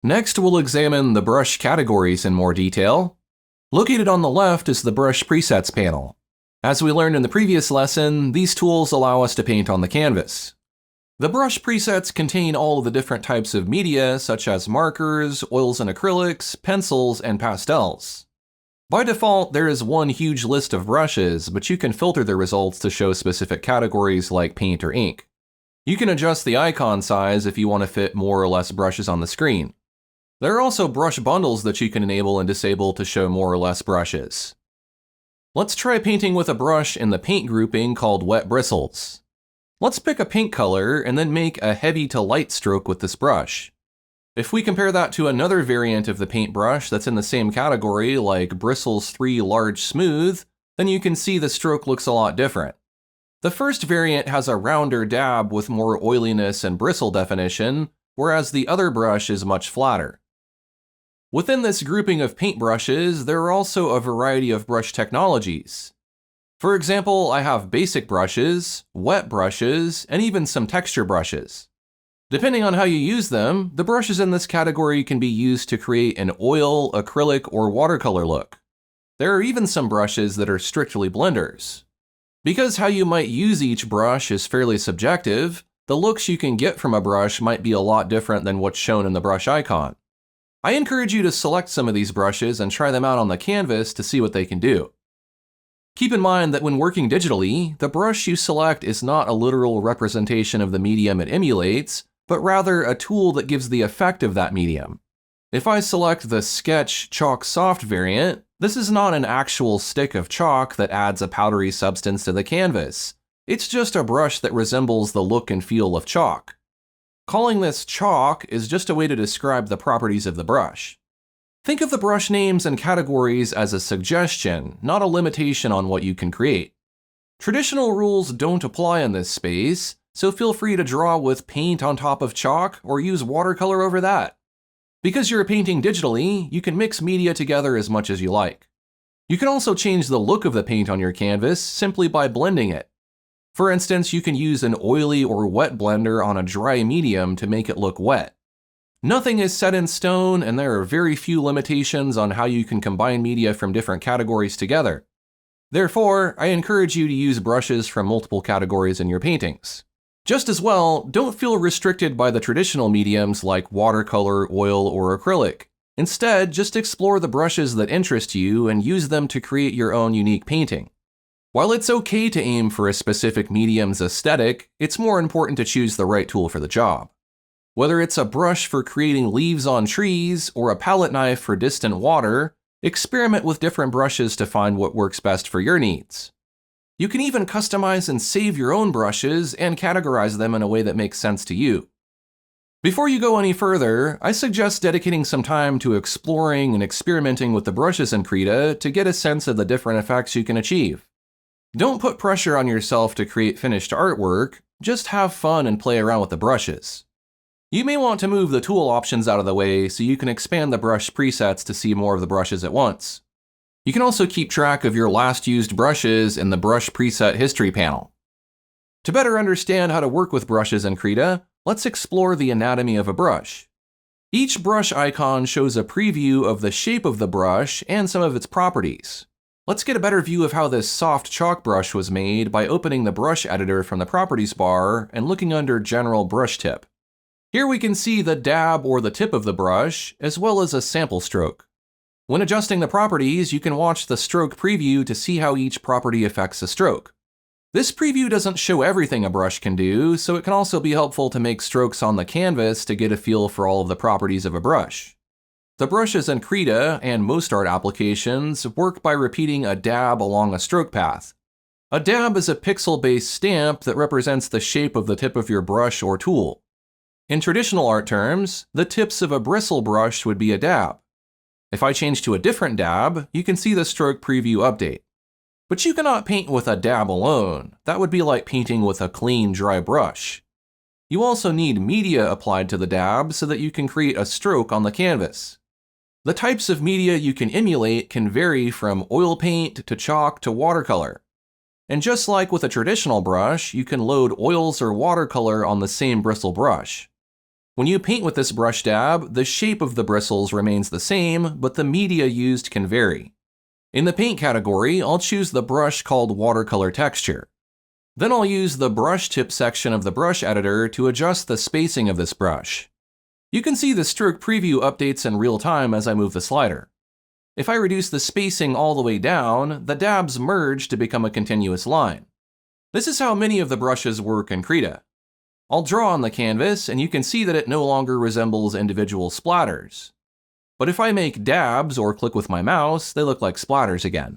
Next, we'll examine the brush categories in more detail. Located on the left is the Brush Presets panel. As we learned in the previous lesson, these tools allow us to paint on the canvas. The brush presets contain all of the different types of media, such as markers, oils and acrylics, pencils, and pastels. By default, there is one huge list of brushes, but you can filter the results to show specific categories like paint or ink. You can adjust the icon size if you want to fit more or less brushes on the screen. There are also brush bundles that you can enable and disable to show more or less brushes. Let's try painting with a brush in the paint grouping called Wet Bristles. Let's pick a pink color and then make a heavy to light stroke with this brush. If we compare that to another variant of the paintbrush that's in the same category, like Bristles 3 Large Smooth, then you can see the stroke looks a lot different. The first variant has a rounder dab with more oiliness and bristle definition, whereas the other brush is much flatter. Within this grouping of paintbrushes, there are also a variety of brush technologies. For example, I have basic brushes, wet brushes, and even some texture brushes. Depending on how you use them, the brushes in this category can be used to create an oil, acrylic, or watercolor look. There are even some brushes that are strictly blenders. Because how you might use each brush is fairly subjective, the looks you can get from a brush might be a lot different than what's shown in the brush icon. I encourage you to select some of these brushes and try them out on the canvas to see what they can do. Keep in mind that when working digitally, the brush you select is not a literal representation of the medium it emulates, but rather a tool that gives the effect of that medium. If I select the Sketch Chalk Soft variant, this is not an actual stick of chalk that adds a powdery substance to the canvas. It's just a brush that resembles the look and feel of chalk. Calling this chalk is just a way to describe the properties of the brush. Think of the brush names and categories as a suggestion, not a limitation on what you can create. Traditional rules don't apply in this space, so feel free to draw with paint on top of chalk or use watercolor over that. Because you're painting digitally, you can mix media together as much as you like. You can also change the look of the paint on your canvas simply by blending it. For instance, you can use an oily or wet blender on a dry medium to make it look wet. Nothing is set in stone, and there are very few limitations on how you can combine media from different categories together. Therefore, I encourage you to use brushes from multiple categories in your paintings. Just as well, don't feel restricted by the traditional mediums like watercolor, oil, or acrylic. Instead, just explore the brushes that interest you and use them to create your own unique painting. While it's okay to aim for a specific medium's aesthetic, it's more important to choose the right tool for the job. Whether it's a brush for creating leaves on trees or a palette knife for distant water, experiment with different brushes to find what works best for your needs. You can even customize and save your own brushes and categorize them in a way that makes sense to you. Before you go any further, I suggest dedicating some time to exploring and experimenting with the brushes in Krita to get a sense of the different effects you can achieve. Don't put pressure on yourself to create finished artwork, just have fun and play around with the brushes. You may want to move the tool options out of the way so you can expand the brush presets to see more of the brushes at once. You can also keep track of your last used brushes in the Brush Preset History panel. To better understand how to work with brushes in Krita, let's explore the anatomy of a brush. Each brush icon shows a preview of the shape of the brush and some of its properties. Let's get a better view of how this soft chalk brush was made by opening the brush editor from the Properties bar and looking under General Brush Tip. Here we can see the dab or the tip of the brush, as well as a sample stroke. When adjusting the properties, you can watch the stroke preview to see how each property affects a stroke. This preview doesn't show everything a brush can do, so it can also be helpful to make strokes on the canvas to get a feel for all of the properties of a brush. The brushes in Krita and most art applications work by repeating a dab along a stroke path. A dab is a pixel-based stamp that represents the shape of the tip of your brush or tool. In traditional art terms, the tips of a bristle brush would be a dab. If I change to a different dab, you can see the stroke preview update. But you cannot paint with a dab alone. That would be like painting with a clean, dry brush. You also need media applied to the dab so that you can create a stroke on the canvas. The types of media you can emulate can vary from oil paint to chalk to watercolor. And just like with a traditional brush, you can load oils or watercolor on the same bristle brush. When you paint with this brush dab, the shape of the bristles remains the same, but the media used can vary. In the paint category, I'll choose the brush called watercolor texture. Then I'll use the brush tip section of the brush editor to adjust the spacing of this brush. You can see the stroke preview updates in real time as I move the slider. If I reduce the spacing all the way down, the dabs merge to become a continuous line. This is how many of the brushes work in Krita. I'll draw on the canvas, and you can see that it no longer resembles individual splatters. But if I make dabs or click with my mouse, they look like splatters again.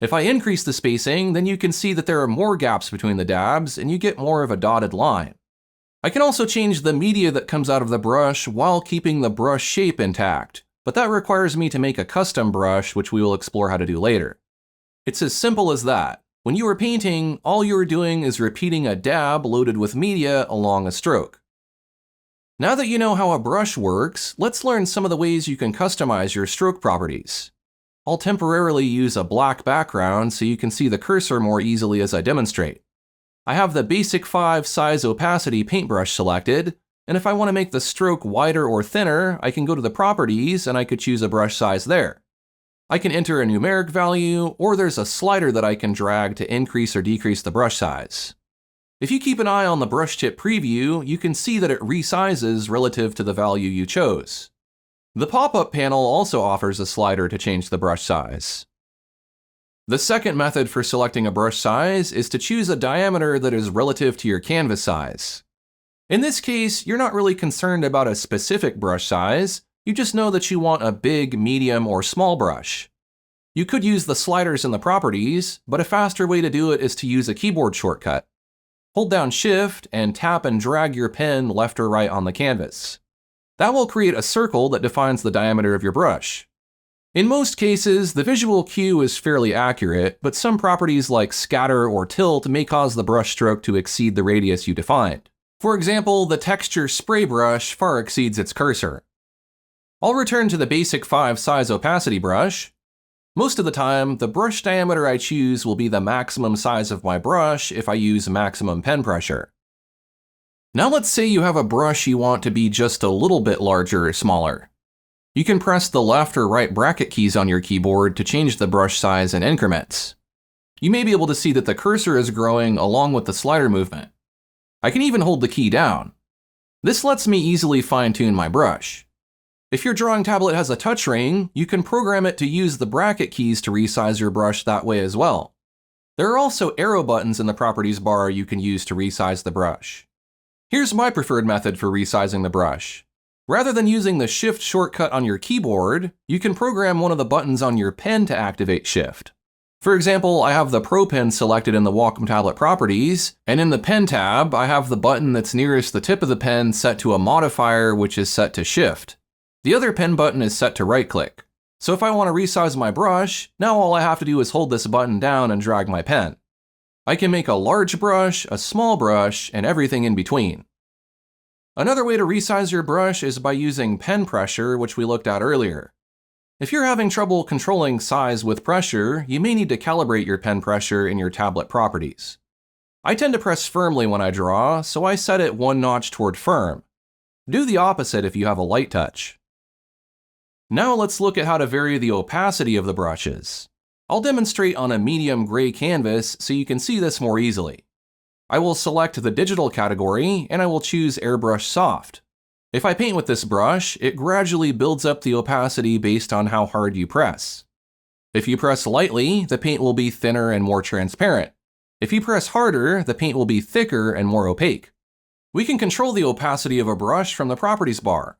If I increase the spacing, then you can see that there are more gaps between the dabs, and you get more of a dotted line. I can also change the media that comes out of the brush while keeping the brush shape intact, but that requires me to make a custom brush, which we will explore how to do later. It's as simple as that. When you are painting, all you are doing is repeating a dab loaded with media along a stroke. Now that you know how a brush works, let's learn some of the ways you can customize your stroke properties. I'll temporarily use a black background so you can see the cursor more easily as I demonstrate. I have the basic 5 size opacity paintbrush selected, and if I want to make the stroke wider or thinner, I can go to the properties and I could choose a brush size there. I can enter a numeric value, or there's a slider that I can drag to increase or decrease the brush size. If you keep an eye on the brush tip preview, you can see that it resizes relative to the value you chose. The pop-up panel also offers a slider to change the brush size. The second method for selecting a brush size is to choose a diameter that is relative to your canvas size. In this case, you're not really concerned about a specific brush size, you just know that you want a big, medium, or small brush. You could use the sliders in the properties, but a faster way to do it is to use a keyboard shortcut. Hold down Shift and tap and drag your pen left or right on the canvas. That will create a circle that defines the diameter of your brush. In most cases, the visual cue is fairly accurate, but some properties like scatter or tilt may cause the brush stroke to exceed the radius you defined. For example, the texture spray brush far exceeds its cursor. I'll return to the basic 5 size opacity brush. Most of the time, the brush diameter I choose will be the maximum size of my brush if I use maximum pen pressure. Now let's say you have a brush you want to be just a little bit larger or smaller. You can press the left or right bracket keys on your keyboard to change the brush size in increments. You may be able to see that the cursor is growing along with the slider movement. I can even hold the key down. This lets me easily fine-tune my brush. If your drawing tablet has a touch ring, you can program it to use the bracket keys to resize your brush that way as well. There are also arrow buttons in the properties bar you can use to resize the brush. Here's my preferred method for resizing the brush. Rather than using the Shift shortcut on your keyboard, you can program one of the buttons on your pen to activate Shift. For example, I have the Pro Pen selected in the Wacom Tablet properties, and in the Pen tab, I have the button that's nearest the tip of the pen set to a modifier which is set to Shift. The other pen button is set to right-click. So if I want to resize my brush, now all I have to do is hold this button down and drag my pen. I can make a large brush, a small brush, and everything in between. Another way to resize your brush is by using pen pressure, which we looked at earlier. If you're having trouble controlling size with pressure, you may need to calibrate your pen pressure in your tablet properties. I tend to press firmly when I draw, so I set it one notch toward firm. Do the opposite if you have a light touch. Now let's look at how to vary the opacity of the brushes. I'll demonstrate on a medium gray canvas so you can see this more easily. I will select the digital category and I will choose Airbrush Soft. If I paint with this brush, it gradually builds up the opacity based on how hard you press. If you press lightly, the paint will be thinner and more transparent. If you press harder, the paint will be thicker and more opaque. We can control the opacity of a brush from the properties bar.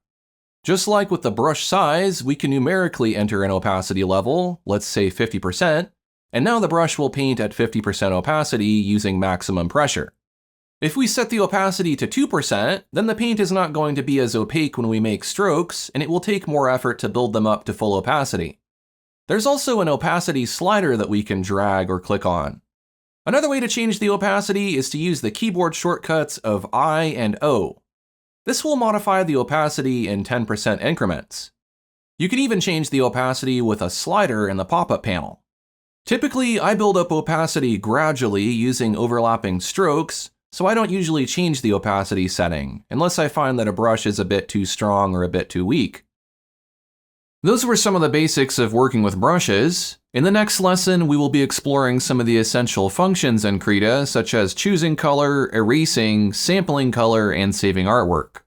Just like with the brush size, we can numerically enter an opacity level, let's say 50%, and now the brush will paint at 50% opacity using maximum pressure. If we set the opacity to 2%, then the paint is not going to be as opaque when we make strokes, and it will take more effort to build them up to full opacity. There's also an opacity slider that we can drag or click on. Another way to change the opacity is to use the keyboard shortcuts of I and O. This will modify the opacity in 10% increments. You can even change the opacity with a slider in the pop-up panel. Typically, I build up opacity gradually using overlapping strokes, so I don't usually change the opacity setting, unless I find that a brush is a bit too strong or a bit too weak. Those were some of the basics of working with brushes. In the next lesson, we will be exploring some of the essential functions in Krita, such as choosing color, erasing, sampling color, and saving artwork.